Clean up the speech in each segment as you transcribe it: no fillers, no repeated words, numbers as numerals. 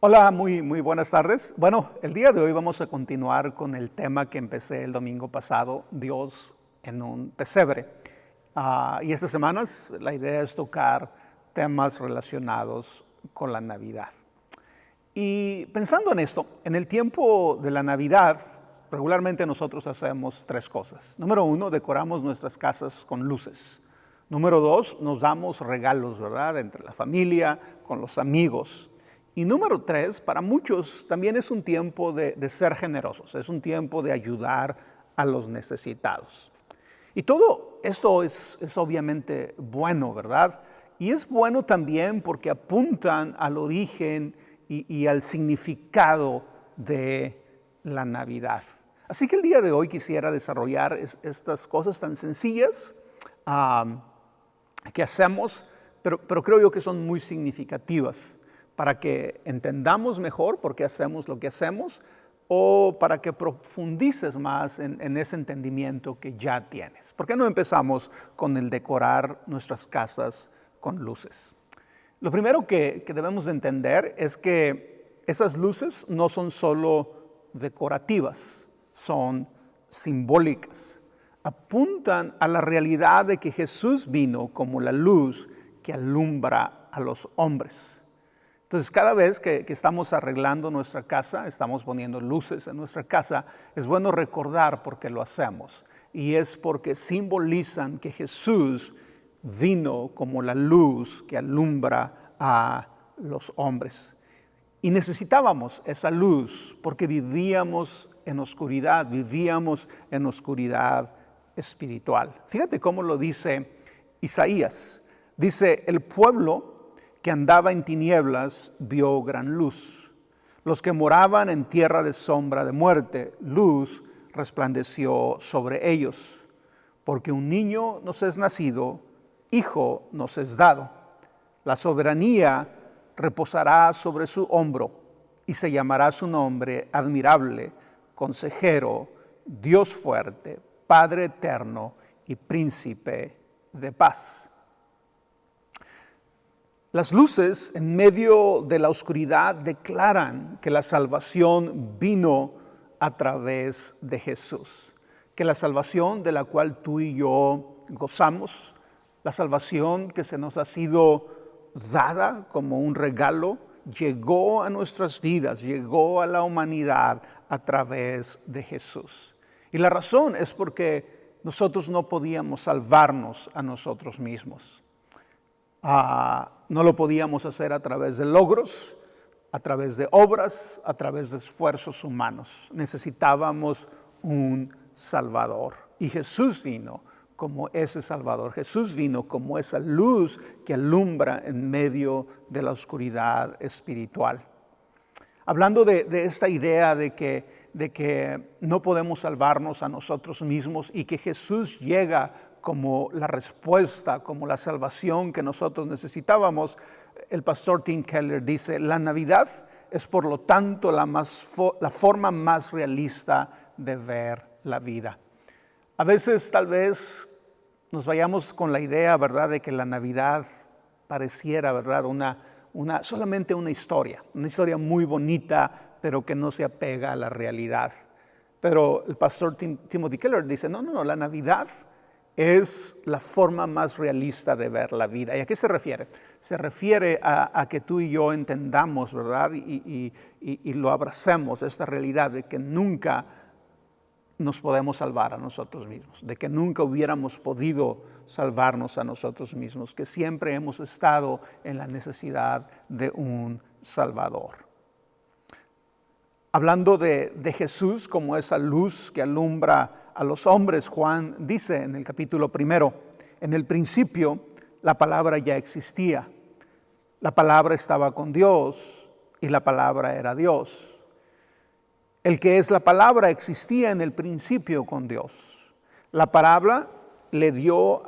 Hola, muy buenas tardes. Bueno, el día de hoy vamos a continuar con el tema que empecé el domingo pasado, Dios en un pesebre. Y estas semanas la idea es tocar temas relacionados con la Navidad. Y pensando en esto, en el tiempo de la Navidad, regularmente nosotros hacemos tres cosas. Número uno, decoramos nuestras casas con luces. Número dos, nos damos regalos, ¿verdad? Entre la familia, con los amigos. Y número tres, para muchos también es un tiempo de ser generosos, es un tiempo de ayudar a los necesitados. Y todo esto es obviamente bueno, ¿verdad? Y es bueno también porque apuntan al origen y al significado de la Navidad. Así que el día de hoy quisiera desarrollar estas cosas tan sencillas que hacemos, pero creo yo que son muy significativas para que entendamos mejor por qué hacemos lo que hacemos o para que profundices más en ese entendimiento que ya tienes. ¿Por qué no empezamos con el decorar nuestras casas con luces? Lo primero que debemos de entender es que esas luces no son solo decorativas, son simbólicas. Apuntan a la realidad de que Jesús vino como la luz que alumbra a los hombres. Entonces, cada vez que estamos arreglando nuestra casa, estamos poniendo luces en nuestra casa, es bueno recordar por qué lo hacemos. Y es porque simbolizan que Jesús vino como la luz que alumbra a los hombres. Y necesitábamos esa luz porque vivíamos en oscuridad espiritual. Fíjate cómo lo dice Isaías. Dice, el pueblo que andaba en tinieblas vio gran luz. Los que moraban en tierra de sombra de muerte, luz resplandeció sobre ellos. Porque un niño nos es nacido, hijo nos es dado. La soberanía reposará sobre su hombro y se llamará su nombre admirable, consejero, Dios fuerte, Padre eterno y príncipe de paz. Las luces en medio de la oscuridad declaran que la salvación vino a través de Jesús, que la salvación de la cual tú y yo gozamos, la salvación que se nos ha sido dada como un regalo, llegó a nuestras vidas, llegó a la humanidad a través de Jesús. Y la razón es porque nosotros no podíamos salvarnos a nosotros mismos. No lo podíamos hacer a través de logros, a través de obras, a través de esfuerzos humanos. Necesitábamos un Salvador. Y Jesús vino como ese Salvador. Jesús vino como esa luz que alumbra en medio de la oscuridad espiritual. Hablando de esta idea de que no podemos salvarnos a nosotros mismos y que Jesús llega como la respuesta, como la salvación que nosotros necesitábamos, el pastor Tim Keller dice, la Navidad es por lo tanto la forma más realista de ver la vida. A veces tal vez nos vayamos con la idea, ¿verdad?, de que la Navidad pareciera, ¿verdad?, solamente una historia muy bonita, pero que no se apega a la realidad. Pero el pastor Timothy Keller dice, no, la Navidad es la forma más realista de ver la vida. ¿Y a qué se refiere? Se refiere a que tú y yo entendamos, ¿verdad? Y lo abracemos, esta realidad de que nunca nos podemos salvar a nosotros mismos, de que nunca hubiéramos podido salvarnos a nosotros mismos, que siempre hemos estado en la necesidad de un Salvador. Hablando de Jesús como esa luz que alumbra a los hombres, Juan dice en el capítulo 1, en el principio la palabra ya existía, la palabra estaba con Dios y la palabra era Dios. El que es la palabra existía en el principio con Dios. La palabra le dio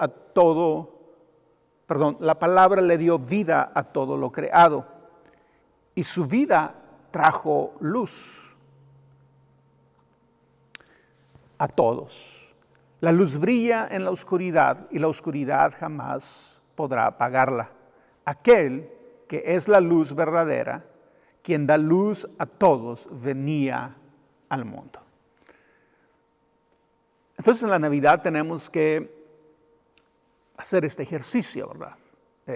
vida a todo lo creado y su vida trajo luz a todos. La luz brilla en la oscuridad y la oscuridad jamás podrá apagarla. Aquel que es la luz verdadera, quien da luz a todos, venía al mundo. Entonces en la Navidad tenemos que hacer este ejercicio, ¿verdad?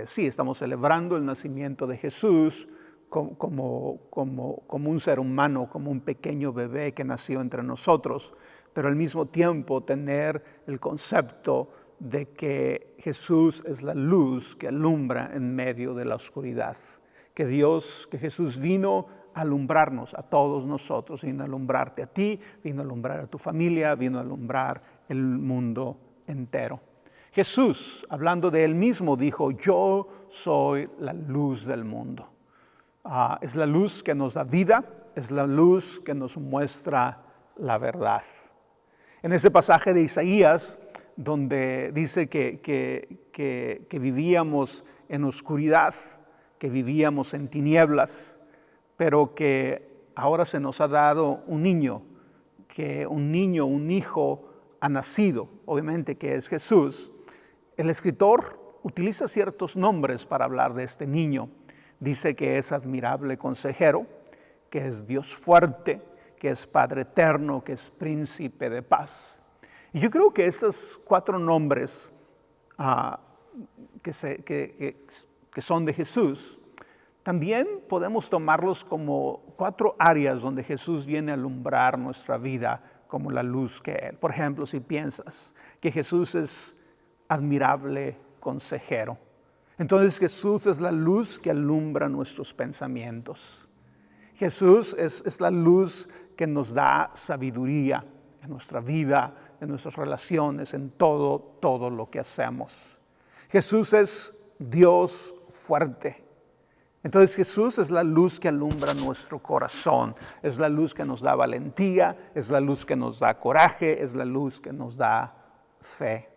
Sí, estamos celebrando el nacimiento de Jesús como un ser humano, como un pequeño bebé que nació entre nosotros, pero al mismo tiempo tener el concepto de que Jesús es la luz que alumbra en medio de la oscuridad. Que Jesús vino a alumbrarnos a todos nosotros, vino a alumbrarte a ti, vino a alumbrar a tu familia, vino a alumbrar el mundo entero. Jesús, hablando de él mismo, dijo: yo soy la luz del mundo. Es la luz que nos da vida, es la luz que nos muestra la verdad. En ese pasaje de Isaías, donde dice que vivíamos en oscuridad, que vivíamos en tinieblas, pero que ahora se nos ha dado un niño, un hijo ha nacido, obviamente que es Jesús. El escritor utiliza ciertos nombres para hablar de este niño. Dice que es admirable consejero, que es Dios fuerte, que es Padre eterno, que es príncipe de paz. Y yo creo que esos 4 nombres que son de Jesús, también podemos tomarlos como 4 áreas donde Jesús viene a alumbrar nuestra vida como la luz que Él. Por ejemplo, si piensas que Jesús es admirable consejero, entonces Jesús es la luz que alumbra nuestros pensamientos. Jesús es la luz que nos da sabiduría en nuestra vida, en nuestras relaciones, en todo lo que hacemos. Jesús es Dios fuerte. Entonces Jesús es la luz que alumbra nuestro corazón, es la luz que nos da valentía, es la luz que nos da coraje, es la luz que nos da fe.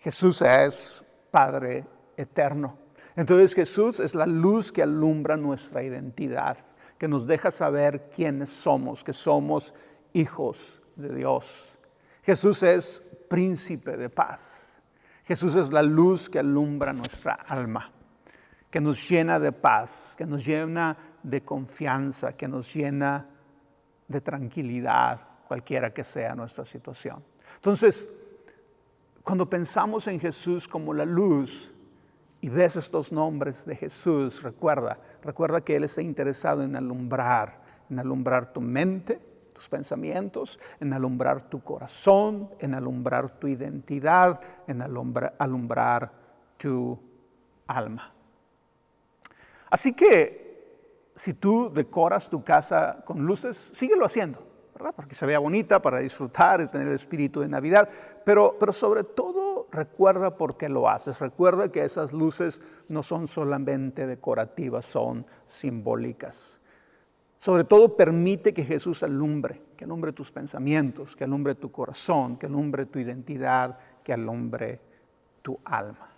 Jesús es Padre eterno. Entonces Jesús es la luz que alumbra nuestra identidad, que nos deja saber quiénes somos, que somos hijos de Dios. Jesús es príncipe de paz. Jesús es la luz que alumbra nuestra alma, que nos llena de paz, que nos llena de confianza, que nos llena de tranquilidad, cualquiera que sea nuestra situación. Entonces, cuando pensamos en Jesús como la luz y ves estos nombres de Jesús, recuerda que Él está interesado en alumbrar tu mente, tus pensamientos, en alumbrar tu corazón, en alumbrar tu identidad, en alumbrar tu alma. Así que si tú decoras tu casa con luces, síguelo haciendo, ¿verdad? Porque se vea bonita, para disfrutar y tener el espíritu de Navidad. Pero sobre todo recuerda por qué lo haces. Recuerda que esas luces no son solamente decorativas, son simbólicas. Sobre todo permite que Jesús alumbre, que alumbre tus pensamientos, que alumbre tu corazón, que alumbre tu identidad, que alumbre tu alma.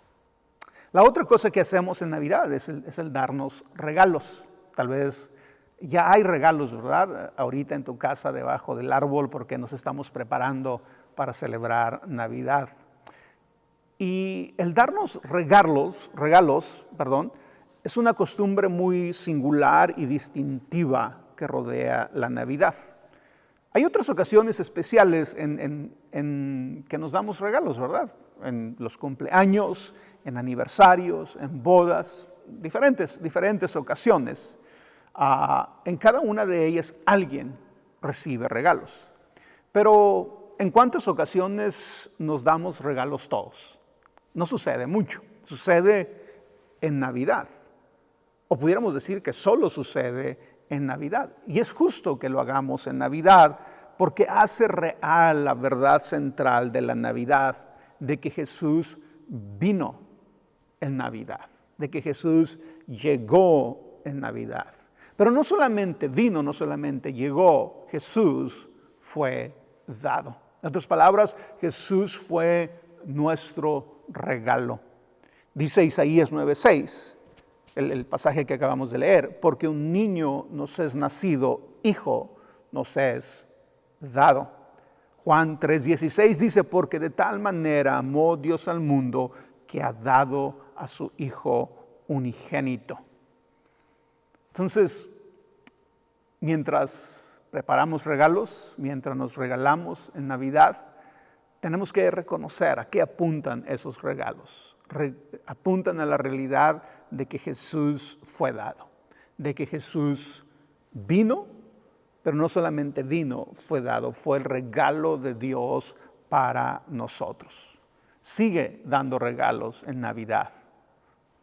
La otra cosa que hacemos en Navidad es el darnos regalos. Tal vez ya hay regalos, ¿verdad? Ahorita en tu casa debajo del árbol, porque nos estamos preparando para celebrar Navidad. Y el darnos regalos, es una costumbre muy singular y distintiva que rodea la Navidad. Hay otras ocasiones especiales en que nos damos regalos, ¿verdad? En los cumpleaños, en aniversarios, en bodas, diferentes ocasiones. En cada una de ellas alguien recibe regalos. Pero ¿en cuántas ocasiones nos damos regalos todos? No sucede mucho, sucede en Navidad. O pudiéramos decir que solo sucede en Navidad. Y es justo que lo hagamos en Navidad porque hace real la verdad central de la Navidad, de que Jesús vino en Navidad, de que Jesús llegó en Navidad. Pero no solamente vino, no solamente llegó, Jesús fue dado. En otras palabras, Jesús fue nuestro regalo. Dice Isaías 9:6, el pasaje que acabamos de leer, porque un niño nos es nacido, hijo nos es dado. Juan 3:16 dice, porque de tal manera amó Dios al mundo que ha dado a su Hijo unigénito. Entonces, Mientras preparamos regalos, mientras nos regalamos en Navidad, tenemos que reconocer a qué apuntan esos regalos. Apuntan a la realidad de que Jesús fue dado, de que Jesús vino, pero no solamente vino, fue dado, fue el regalo de Dios para nosotros. Sigue dando regalos en Navidad.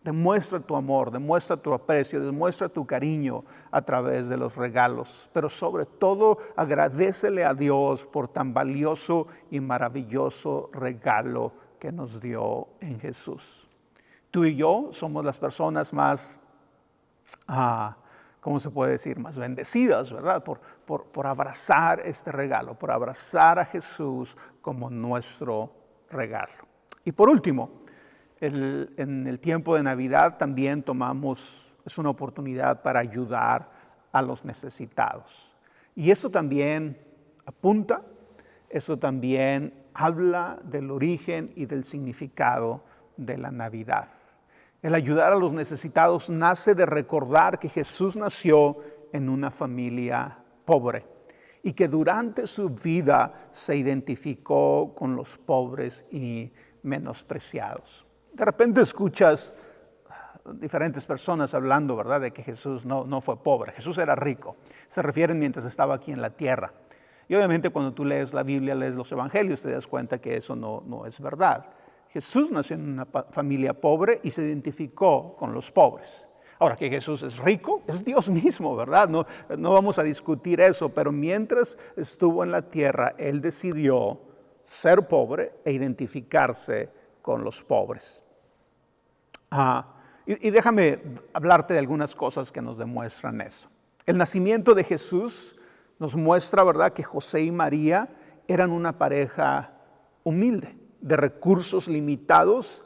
Demuestra tu amor, demuestra tu aprecio, demuestra tu cariño a través de los regalos. Pero sobre todo, agradécele a Dios por tan valioso y maravilloso regalo que nos dio en Jesús. Tú y yo somos las personas más, ¿cómo se puede decir? Más bendecidas, ¿verdad? Por abrazar este regalo, por abrazar a Jesús como nuestro regalo. Y por último, en el tiempo de Navidad también es una oportunidad para ayudar a los necesitados. Y eso también apunta, eso también habla del origen y del significado de la Navidad. El ayudar a los necesitados nace de recordar que Jesús nació en una familia pobre y que durante su vida se identificó con los pobres y menospreciados. De repente escuchas diferentes personas hablando, ¿verdad?, de que Jesús no fue pobre. Jesús era rico. Se refieren mientras estaba aquí en la tierra. Y obviamente cuando tú lees la Biblia, lees los evangelios, te das cuenta que eso no es verdad. Jesús nació en una familia pobre y se identificó con los pobres. Ahora, que Jesús es rico, es Dios mismo, ¿verdad? No vamos a discutir eso, pero mientras estuvo en la tierra, Él decidió ser pobre e identificarse con los pobres. Y déjame hablarte de algunas cosas que nos demuestran eso. El nacimiento de Jesús nos muestra, ¿verdad?, que José y María eran una pareja humilde, de recursos limitados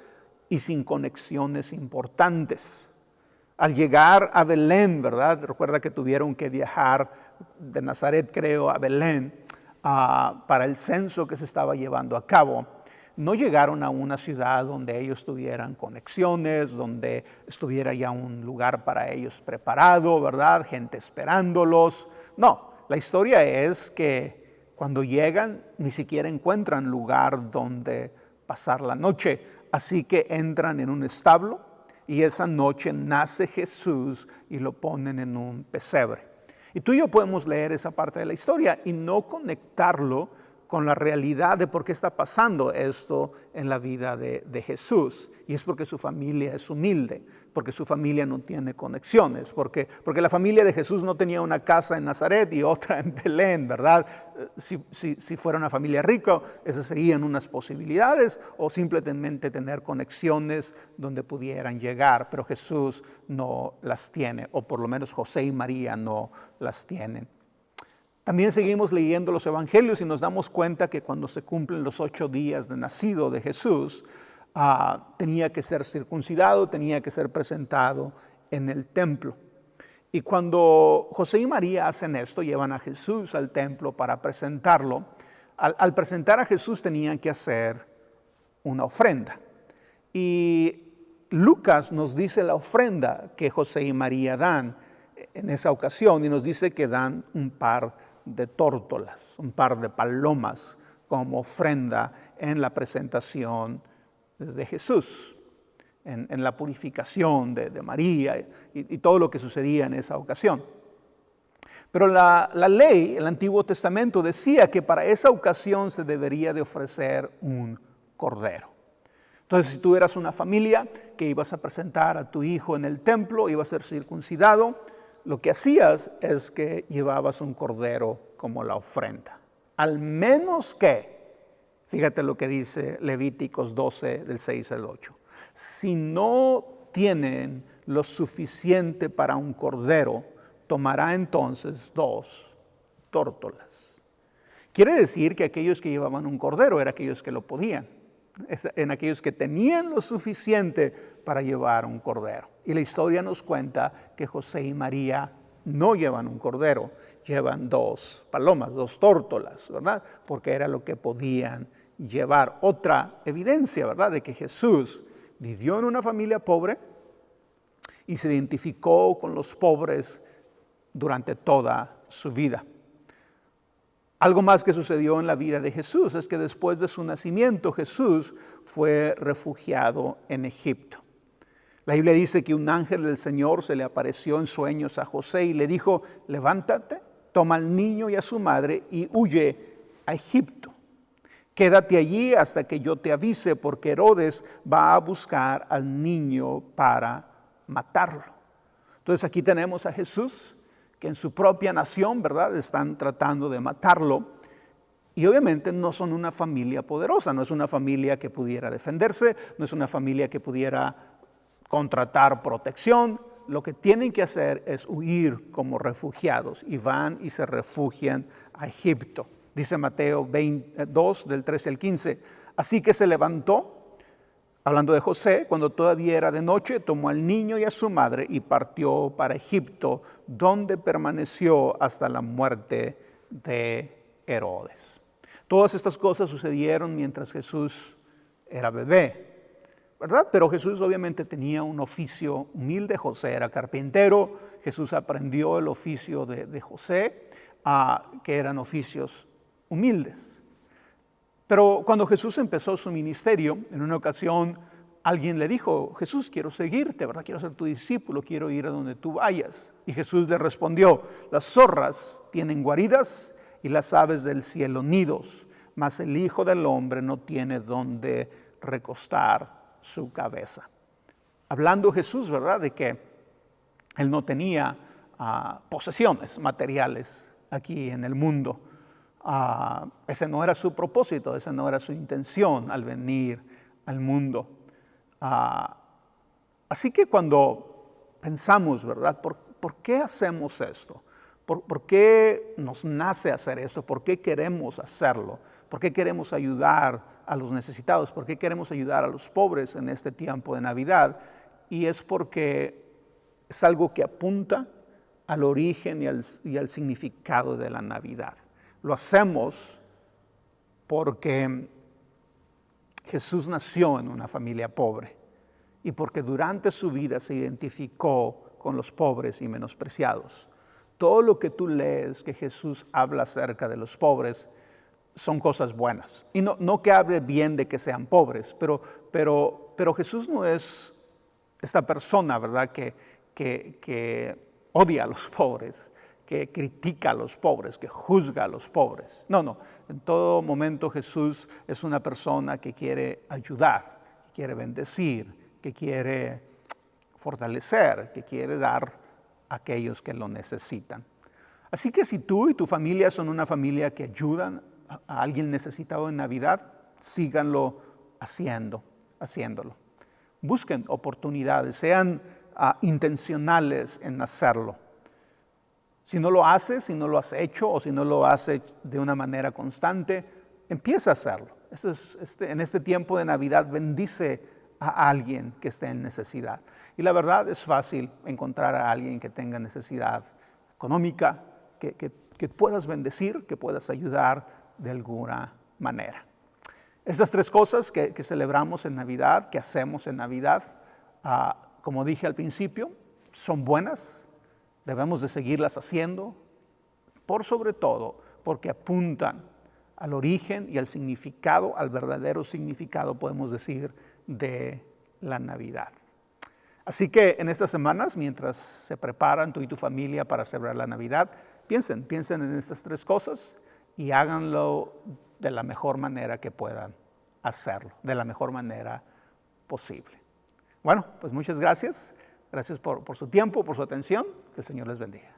y sin conexiones importantes. Al llegar a Belén, ¿verdad?, recuerda que tuvieron que viajar de Nazaret, creo, a Belén para el censo que se estaba llevando a cabo. No llegaron a una ciudad donde ellos tuvieran conexiones, donde estuviera ya un lugar para ellos preparado, ¿verdad?, gente esperándolos. No, la historia es que cuando llegan ni siquiera encuentran lugar donde pasar la noche, así que entran en un establo y esa noche nace Jesús y lo ponen en un pesebre. Y tú y yo podemos leer esa parte de la historia y no conectarlo con la realidad de por qué está pasando esto en la vida de Jesús. Y es porque su familia es humilde, porque su familia no tiene conexiones, porque la familia de Jesús no tenía una casa en Nazaret y otra en Belén, ¿verdad? Si fuera una familia rica, esas serían unas posibilidades, o simplemente tener conexiones donde pudieran llegar, pero Jesús no las tiene, o por lo menos José y María no las tienen. También seguimos leyendo los evangelios y nos damos cuenta que cuando se cumplen los 8 días de nacido de Jesús, tenía que ser circuncidado, tenía que ser presentado en el templo. Y cuando José y María hacen esto, llevan a Jesús al templo para presentarlo. Al presentar a Jesús tenían que hacer una ofrenda. Y Lucas nos dice la ofrenda que José y María dan en esa ocasión y nos dice que dan un par de tórtolas, un par de palomas como ofrenda en la presentación de Jesús, en la purificación de María y todo lo que sucedía en esa ocasión. Pero la ley, el Antiguo Testamento, decía que para esa ocasión se debería de ofrecer un cordero. Entonces, si tú eras una familia que ibas a presentar a tu hijo en el templo, iba a ser circuncidado, lo que hacías es que llevabas un cordero como la ofrenda. Al menos que, fíjate lo que dice Levíticos 12, del 6 al 8. Si no tienen lo suficiente para un cordero, tomará entonces 2 tórtolas. Quiere decir que aquellos que llevaban un cordero eran aquellos que lo podían. En aquellos que tenían lo suficiente para llevar un cordero. Y la historia nos cuenta que José y María no llevan un cordero, llevan 2 palomas, 2 tórtolas, ¿verdad? Porque era lo que podían llevar. Otra evidencia, ¿verdad?, de que Jesús vivió en una familia pobre y se identificó con los pobres durante toda su vida. Algo más que sucedió en la vida de Jesús es que después de su nacimiento Jesús fue refugiado en Egipto. La Biblia dice que un ángel del Señor se le apareció en sueños a José y le dijo: levántate, toma al niño y a su madre y huye a Egipto. Quédate allí hasta que yo te avise, porque Herodes va a buscar al niño para matarlo. Entonces aquí tenemos a Jesús, que en su propia nación, ¿verdad?, están tratando de matarlo. Y obviamente no son una familia poderosa, no es una familia que pudiera defenderse, no es una familia que pudiera contratar protección. Lo que tienen que hacer es huir como refugiados y van y se refugian a Egipto. Dice Mateo 22, del 13 al 15. Así que se levantó, hablando de José, cuando todavía era de noche, tomó al niño y a su madre y partió para Egipto, donde permaneció hasta la muerte de Herodes. Todas estas cosas sucedieron mientras Jesús era bebé, ¿verdad? Pero Jesús obviamente tenía un oficio humilde. José era carpintero. Jesús aprendió el oficio de José, que eran oficios humildes. Pero cuando Jesús empezó su ministerio, en una ocasión alguien le dijo: Jesús, quiero seguirte, ¿verdad? Quiero ser tu discípulo, quiero ir a donde tú vayas. Y Jesús le respondió: las zorras tienen guaridas y las aves del cielo nidos, mas el Hijo del Hombre no tiene donde recostar su cabeza. Hablando Jesús, ¿verdad?, de que él no tenía posesiones materiales aquí en el mundo. Ese no era su propósito, esa no era su intención al venir al mundo. Así que cuando pensamos, ¿verdad?, ¿por qué hacemos esto? ¿Por qué nos nace hacer esto? ¿Por qué queremos hacerlo? ¿Por qué queremos ayudar a los necesitados? ¿Por qué queremos ayudar a los pobres en este tiempo de Navidad? Y es porque es algo que apunta al origen y al significado de la Navidad. Lo hacemos porque Jesús nació en una familia pobre y porque durante su vida se identificó con los pobres y menospreciados. Todo lo que tú lees que Jesús habla acerca de los pobres son cosas buenas. Y no que hable bien de que sean pobres, pero Jesús no es esta persona, ¿verdad?, que odia a los pobres, que critica a los pobres, que juzga a los pobres. No. En todo momento Jesús es una persona que quiere ayudar, que quiere bendecir, que quiere fortalecer, que quiere dar a aquellos que lo necesitan. Así que si tú y tu familia son una familia que ayudan a alguien necesitado en Navidad, síganlo haciéndolo. Busquen oportunidades, sean intencionales en hacerlo. Si no lo haces, si no lo has hecho o si no lo haces de una manera constante, empieza a hacerlo. En este tiempo de Navidad bendice a alguien que esté en necesidad. Y la verdad es fácil encontrar a alguien que tenga necesidad económica, que puedas bendecir, que puedas ayudar de alguna manera. Estas tres cosas que celebramos en Navidad, que hacemos en Navidad, como dije al principio, son buenas. Debemos de seguirlas haciendo, por sobre todo porque apuntan al origen y al significado, al verdadero significado, podemos decir, de la Navidad. Así que en estas semanas, mientras se preparan tú y tu familia para celebrar la Navidad, piensen en estas tres cosas y háganlo de la mejor manera que puedan hacerlo, de la mejor manera posible. Bueno, pues muchas gracias. Gracias por su tiempo, por su atención. Que el Señor les bendiga.